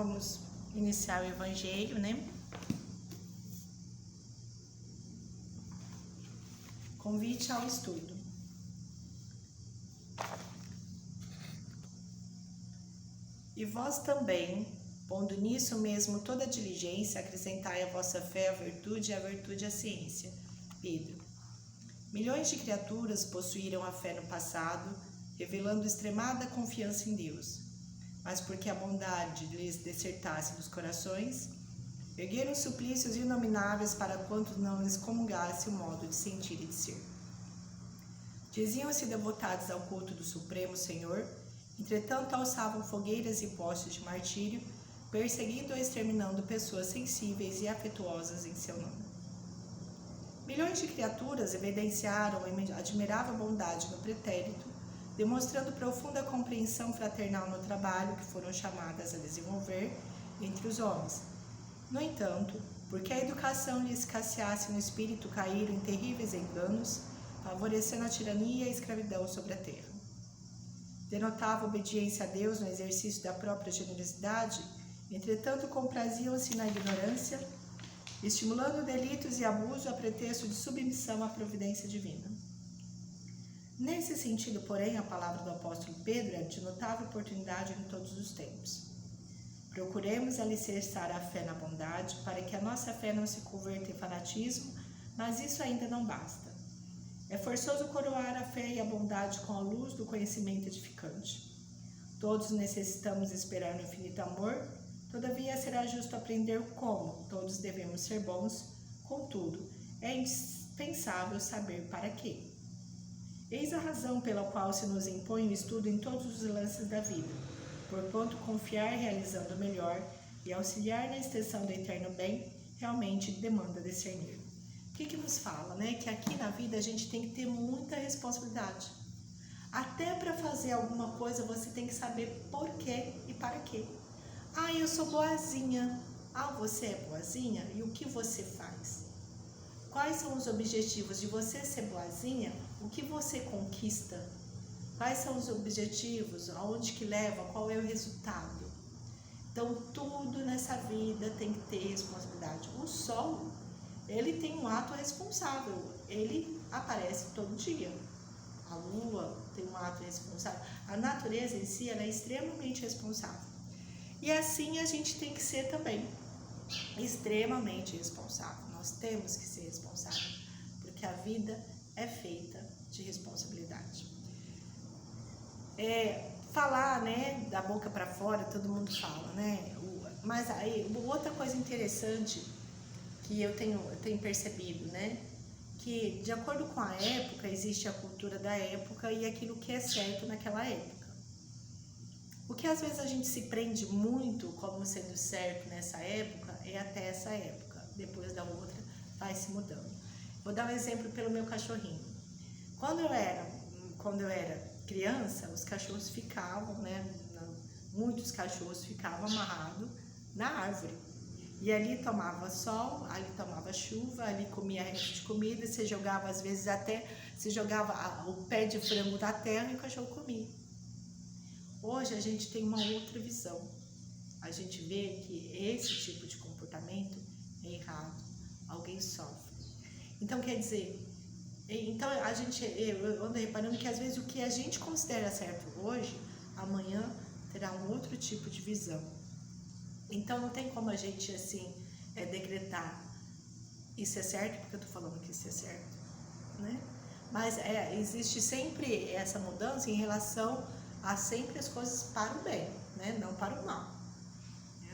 vamos iniciar o Evangelho, né? Convite ao estudo. E vós também, pondo nisso mesmo toda diligência, acrescentai à vossa fé a virtude e à virtude a ciência. Pedro. Milhões de criaturas possuíram a fé no passado, revelando extremada confiança em Deus. Mas porque a bondade lhes descertasse dos corações, ergueram suplícios inomináveis para quantos não lhes comungasse o modo de sentir e de ser. Diziam-se devotados ao culto do Supremo Senhor, entretanto alçavam fogueiras e postes de martírio, perseguindo ou exterminando pessoas sensíveis e afetuosas em seu nome. Milhões de criaturas evidenciaram a admirável bondade no pretérito, demonstrando profunda compreensão fraternal no trabalho que foram chamadas a desenvolver entre os homens. No entanto, porque a educação lhe escasseasse no espírito, caíram em terríveis enganos, favorecendo a tirania e a escravidão sobre a terra. Denotava obediência a Deus no exercício da própria generosidade, entretanto compraziam-se na ignorância, estimulando delitos e abuso a pretexto de submissão à providência divina. Nesse sentido, porém, a palavra do apóstolo Pedro é de notável oportunidade em todos os tempos. Procuremos alicerçar a fé na bondade, para que a nossa fé não se converta em fanatismo, mas isso ainda não basta. É forçoso coroar a fé e a bondade com a luz do conhecimento edificante. Todos necessitamos esperar no infinito amor, todavia será justo aprender como todos devemos ser bons, contudo, é indispensável saber para quê. Eis a razão pela qual se nos impõe o estudo em todos os lances da vida, porquanto confiar realizando o melhor e auxiliar na extensão do eterno bem realmente demanda discernir. O que nos fala, né? Que aqui na vida a gente tem que ter muita responsabilidade. Até para fazer alguma coisa você tem que saber por quê e para quê. Ah, eu sou boazinha. Ah, você é boazinha? E o que você faz? Quais são os objetivos de você ser boazinha? O que você conquista? Quais são os objetivos? Aonde que leva? Qual é o resultado? Então, tudo nessa vida tem que ter responsabilidade. O sol, ele tem um ato responsável. Ele aparece todo dia. A lua tem um ato responsável. A natureza em si, ela é extremamente responsável. E assim a gente tem que ser também extremamente responsável. Nós temos que ser responsáveis, porque a vida é feita de responsabilidade. Falar, né, da boca para fora, todo mundo fala, né? Mas aí, outra coisa interessante que eu tenho percebido, né? Que de acordo com a época, existe a cultura da época e aquilo que é certo naquela época. O que às vezes a gente se prende muito como sendo certo nessa época é até essa época. Depois da outra vai se mudando. Vou dar um exemplo pelo meu cachorrinho. Quando eu era criança, os cachorros ficavam, né? Muitos cachorros ficavam amarrados na árvore. E ali tomava sol, ali tomava chuva, ali comia resto de comida, você jogava às vezes até, você jogava o pé de frango da terra e o cachorro comia. Hoje a gente tem uma outra visão. A gente vê que esse tipo de comportamento é errado, alguém sofre. Então, quer dizer, eu ando reparando que às vezes o que a gente considera certo hoje, amanhã terá um outro tipo de visão. Então, não tem como a gente, assim, decretar isso é certo, porque eu tô falando que isso é certo, né? Mas existe sempre essa mudança em relação a sempre as coisas para o bem, né? Não para o mal.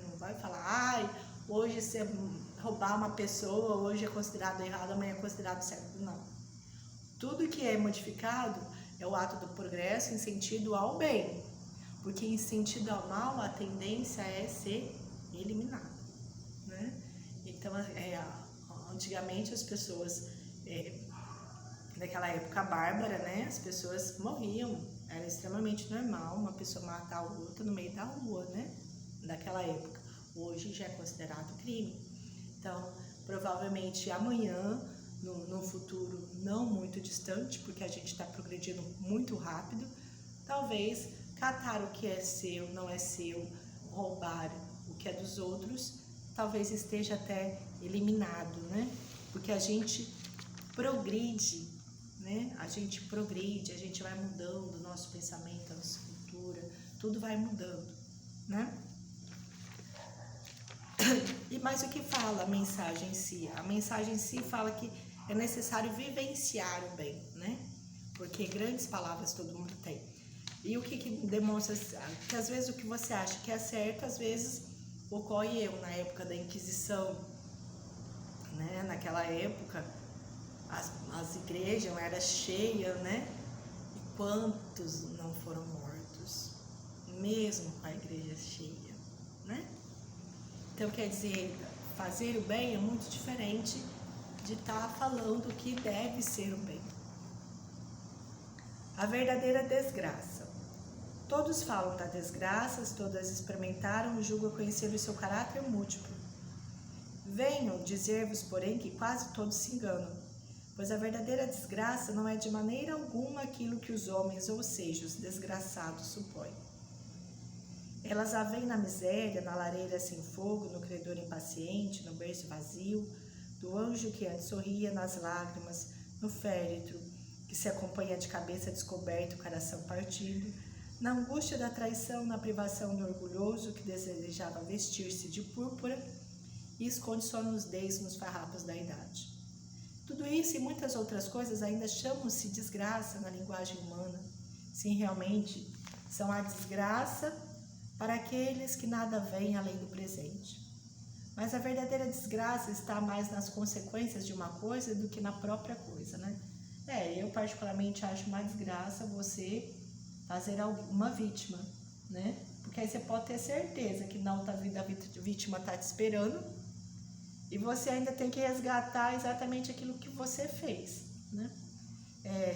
Não vai falar, hoje você roubar uma pessoa, hoje é considerado errado, amanhã é considerado certo. Não. Tudo que é modificado é o ato do progresso em sentido ao bem, porque em sentido ao mal a tendência é ser eliminado, né? Então, antigamente as pessoas, naquela época bárbara, né? As pessoas morriam, era extremamente normal uma pessoa matar a outra no meio da rua, né? Naquela época. Hoje já é considerado crime. Então, provavelmente amanhã, no futuro não muito distante, porque a gente está progredindo muito rápido, talvez catar o que é seu, não é seu, roubar O que é dos outros talvez esteja até eliminado, né? Porque a gente progride, né? A gente progride, a gente vai mudando o nosso pensamento, a nossa cultura, tudo vai mudando, né? E mais o que fala a mensagem em si? A mensagem em si fala que é necessário vivenciar o bem, né? Porque grandes palavras todo mundo tem. E o que demonstra que às vezes o que você acha que é certo, às vezes ocorre erro. Na época da Inquisição, né? Naquela época, as igrejas eram cheias, né? E quantos não foram mortos, mesmo com a igreja cheia, né? Então, quer dizer, fazer o bem é muito diferente de estar falando que deve ser o bem. A verdadeira desgraça. Todos falam da desgraça, todas experimentaram e julgam conhecer o seu caráter múltiplo. Venho dizer-vos, porém, que quase todos se enganam, pois a verdadeira desgraça não é de maneira alguma aquilo que os homens, ou seja, os desgraçados, supõem. Elas a veem na miséria, na lareira sem fogo, no credor impaciente, no berço vazio, do anjo que antes sorria nas lágrimas, no féretro que se acompanha de cabeça descoberta e o coração partido, na angústia da traição, na privação do orgulhoso que desejava vestir-se de púrpura e esconde sua nudez nos farrapos da idade. Tudo isso e muitas outras coisas ainda chamam-se desgraça na linguagem humana. Sim, realmente, são a desgraça para aqueles que nada veem além do presente. Mas a verdadeira desgraça está mais nas consequências de uma coisa do que na própria coisa, né? Eu particularmente acho uma desgraça você fazer uma vítima, né? Porque aí você pode ter certeza que na outra vida a vítima está te esperando e você ainda tem que resgatar exatamente aquilo que você fez, né?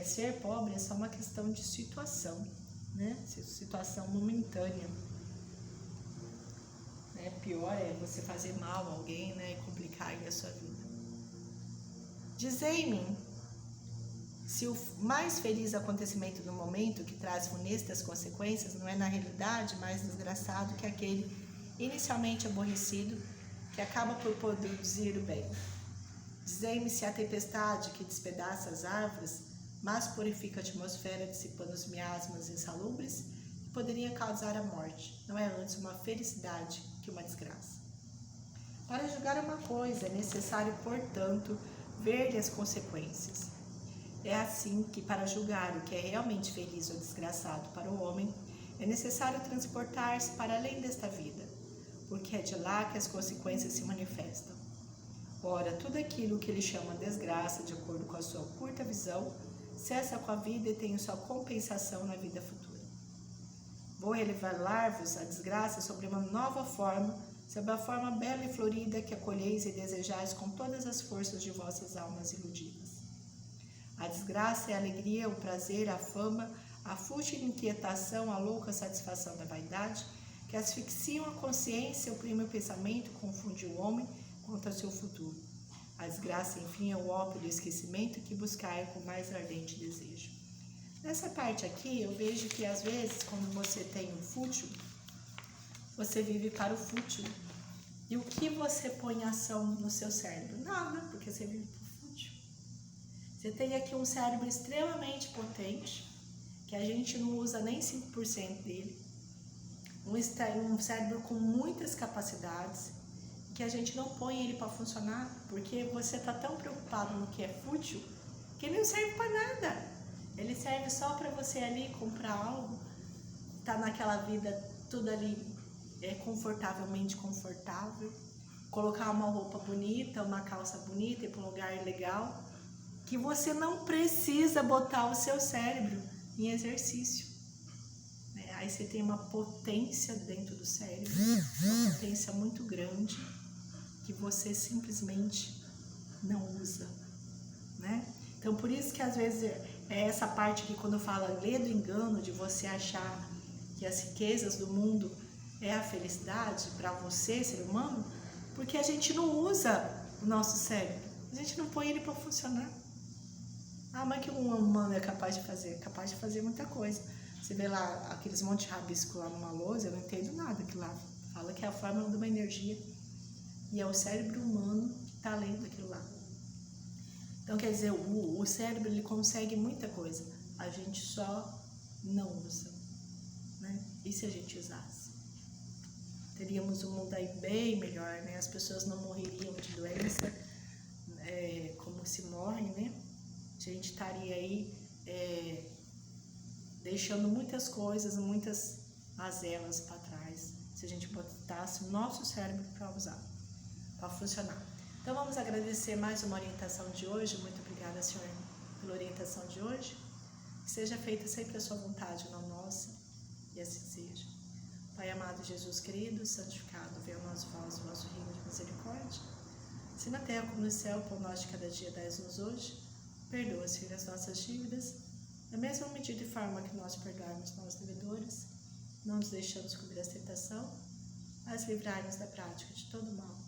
Ser pobre é só uma questão de situação, né? Situação momentânea. Pior é você fazer mal a alguém, né? E complicar aí a sua vida. Dizei-me se o mais feliz acontecimento do momento que traz funestas consequências não é na realidade mais desgraçado que aquele inicialmente aborrecido que acaba por produzir o bem. Dizei-me se a tempestade que despedaça as árvores mas purifica a atmosfera dissipando os miasmas insalubres que poderiam causar a morte não é antes uma felicidade que uma desgraça. Para julgar uma coisa é necessário, portanto, ver-lhe as consequências. É assim que, para julgar o que é realmente feliz ou desgraçado para o homem, é necessário transportar-se para além desta vida, porque é de lá que as consequências se manifestam. Ora, tudo aquilo que ele chama desgraça, de acordo com a sua curta visão, cessa com a vida e tem sua compensação na vida futura. Vou revelar-vos a desgraça sobre uma nova forma, sob a forma bela e florida que acolheis e desejais com todas as forças de vossas almas iludidas. A desgraça é a alegria, o prazer, a fama, a fútil inquietação, a louca satisfação da vaidade, que asfixiam a consciência, oprime o pensamento, confunde o homem quanto ao seu futuro. A desgraça, enfim, é o ópio do esquecimento que buscai com mais ardente desejo. Nessa parte aqui, eu vejo que às vezes, quando você tem o fútil, você vive para o fútil. E o que você põe em ação no seu cérebro? Nada, porque você vive para o fútil. Você tem aqui um cérebro extremamente potente, que a gente não usa nem 5% dele. Um cérebro com muitas capacidades, que a gente não põe ele para funcionar, porque você está tão preocupado no que é fútil, que ele não serve para nada. Ele serve só para você ali comprar algo, tá naquela vida tudo ali confortavelmente confortável, colocar uma roupa bonita, uma calça bonita, ir para um lugar legal, que você não precisa botar o seu cérebro em exercício. Aí você tem uma potência dentro do cérebro, uma potência muito grande, que você simplesmente não usa, né? Então, por isso que às vezes é essa parte que quando fala lê do engano, de você achar que as riquezas do mundo é a felicidade para você, ser humano, porque a gente não usa o nosso cérebro, a gente não põe ele para funcionar. Mas que um humano é capaz de fazer? É capaz de fazer muita coisa. Você vê lá aqueles monte de rabisco lá numa lousa, eu não entendo nada que lá Fala que é a fórmula de uma energia e é o cérebro humano que está lendo aquilo lá. Então, quer dizer, o cérebro ele consegue muita coisa, a gente só não usa, né? E se a gente usasse? Teríamos um mundo aí bem melhor, né? As pessoas não morreriam de doença como se morrem, né? A gente estaria aí deixando muitas coisas, muitas mazelas para trás, se a gente botasse o nosso cérebro para usar, para funcionar. Então vamos agradecer mais uma orientação de hoje. Muito obrigada, Senhor, pela orientação de hoje. Que seja feita sempre a sua vontade, não nossa, e assim seja. Pai amado, Jesus querido, santificado venha a nós vós o vosso reino de misericórdia. Se na terra como no céu, o pão nosso de cada dia dai-nos hoje. Perdoa, Senhor, as nossas dívidas, da mesma medida e forma que nós perdoarmos nossos devedores. Não nos deixamos cobrir a tentação, mas livrai-nos da prática de todo mal.